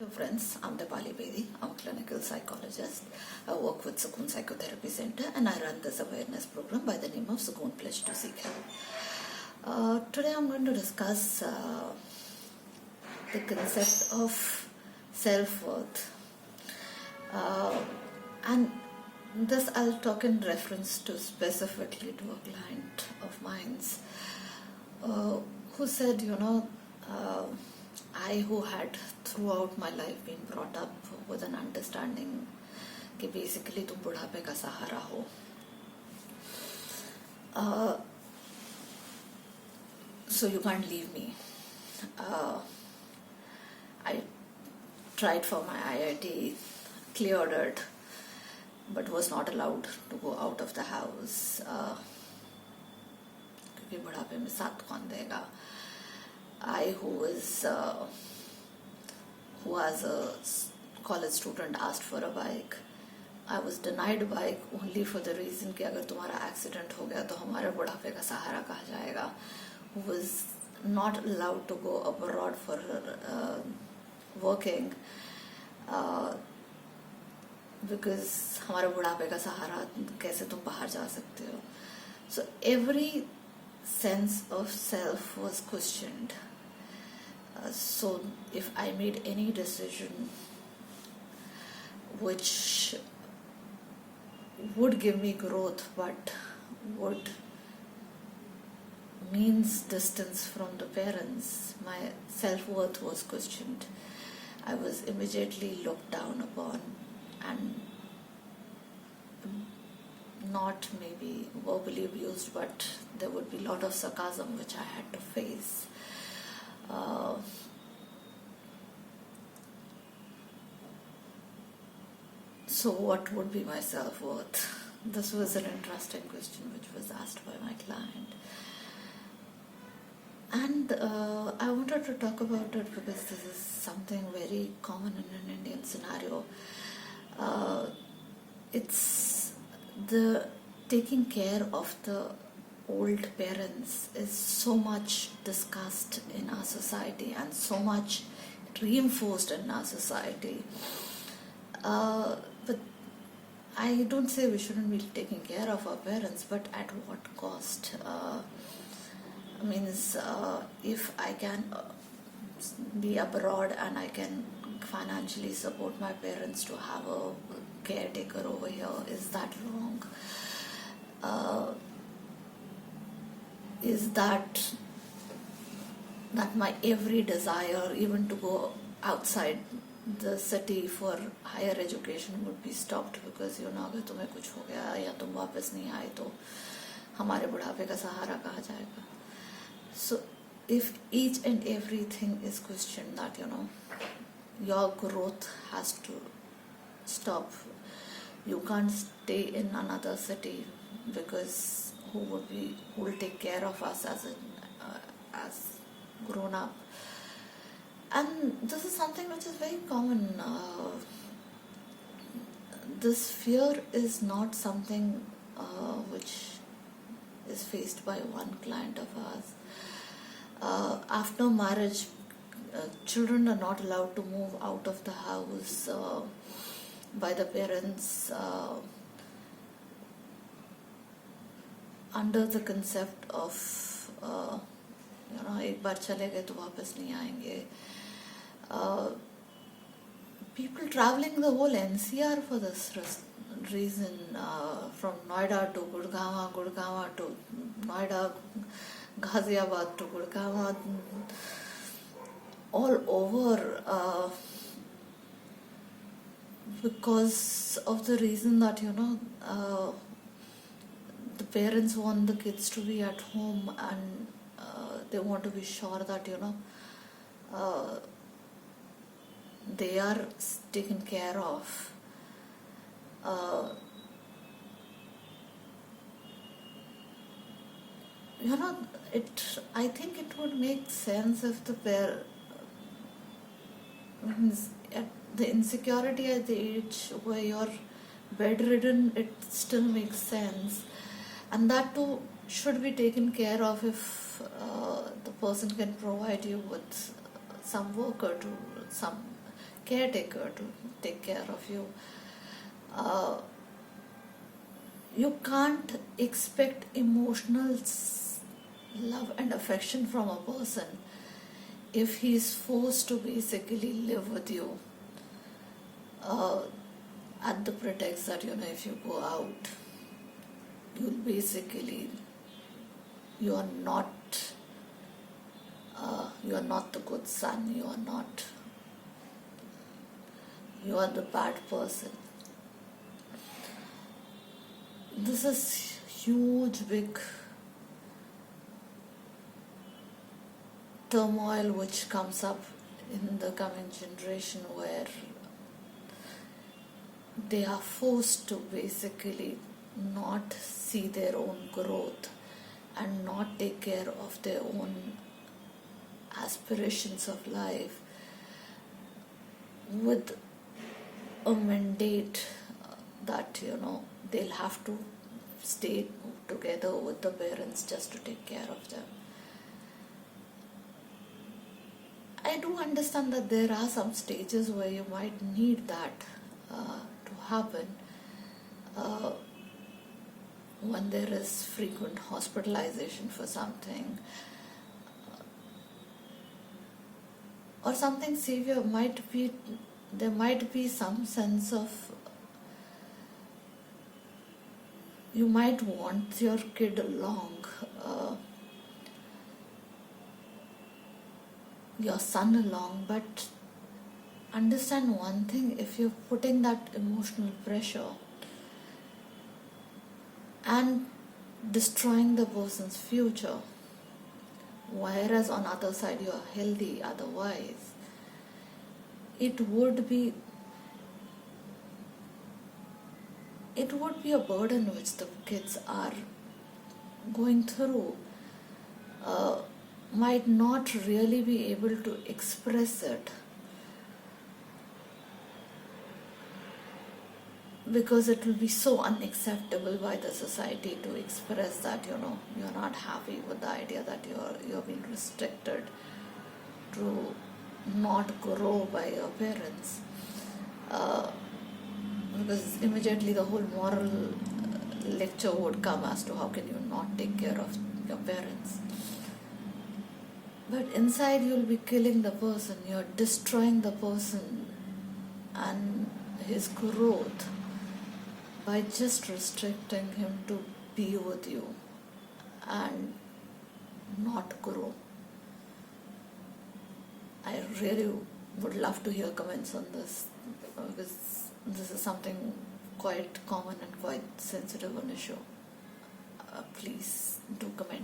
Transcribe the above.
Hello friends, I'm Dipali Bedi. I'm a clinical psychologist. I work with Sukoon Psychotherapy Center and I run this awareness program by the name of Sukoon Pledge to Seek Help. Today I'm going to discuss the concept of self-worth. And this I'll talk in reference to specifically to a client of mine's who said, I who had throughout my life been brought up with an understanding कि basically तुम बुढ़ापे का सहारा हो. So you can't leave me. I tried for my IIT, cleared it, but was not allowed to go out of the house. क्योंकि बुढ़ापे में साथ कौन देगा. I, who as a college student asked for a bike, I was denied a bike only for the reason कि अगर तुम्हारा accident हो गया तो हमारे बुढ़ापे का सहारा कहाँ जाएगा. Who was not allowed to go abroad for working because हमारे बुढ़ापे का सहारा कैसे तुम बाहर जा सकते हो. So every sense of self was questioned. So if I made any decision which would give me growth but would means distance from the parents, my self-worth was questioned. I was immediately looked down upon and not maybe verbally abused, but there would be a lot of sarcasm which I had to face. So what would be my self-worth? This was an interesting question which was asked by my client. And I wanted to talk about it because this is something very common in an Indian scenario. It's the taking care of the old parents is so much discussed in our society and so much reinforced in our society. But I don't say we shouldn't be taking care of our parents, but at what cost? Means if I can be abroad and I can financially support my parents to have a caretaker over here, is that wrong? Is that my every desire even to go outside the city for higher education would be stopped because अगर तुम्हें कुछ हो गया या तुम वापस नहीं आए तो हमारे बुढ़ापे का सहारा कहाँ जाएगा. So if each and everything is questioned, that your growth has to stop. You can't stay in another city because who will take care of us as grown up. And this is something which is very common. This fear is not something which is faced by one client of ours. After marriage, children are not allowed to move out of the house by the parents under the concept of एक बार चले गए तो वापस नहीं आएंगे. People traveling the whole NCR for this reason, from Noida to Gurgaon to Noida, Ghaziabad to Gurgaon, all over, because of the reason that the parents want the kids to be at home and they want to be sure that they are taken care of. I think it would make sense if the the insecurity at the age where you're bedridden, it still makes sense, and that too should be taken care of if the person can provide you with some work or some caretaker to take care of you. You can't expect emotional love and affection from a person if he's forced to basically live with you at the pretext that, if you go out, you'll basically, you are not the good son, you are the bad person. This is huge, big turmoil which comes up in the coming generation, where they are forced to basically not see their own growth and not take care of their own aspirations of life, with a mandate that they'll have to stay together with the parents just to take care of them. I do understand that there are some stages where you might need that to happen, when there is frequent hospitalization for something, or something severe. There might be some sense of, you might want your kid along, your son along, but understand one thing: if you're putting that emotional pressure and destroying the person's future, whereas on other side you are healthy otherwise, it would be a burden which the kids are going through, might not really be able to express it, because it will be so unacceptable by the society to express that you're not happy with the idea that you're being restricted to not grow by your parents, because immediately the whole moral lecture would come as to how can you not take care of your parents. But inside you'll be killing the person, you're destroying the person and his growth by just restricting him to be with you and not grow. I really would love to hear comments on this, because this is something quite common and quite sensitive an issue. Please do comment.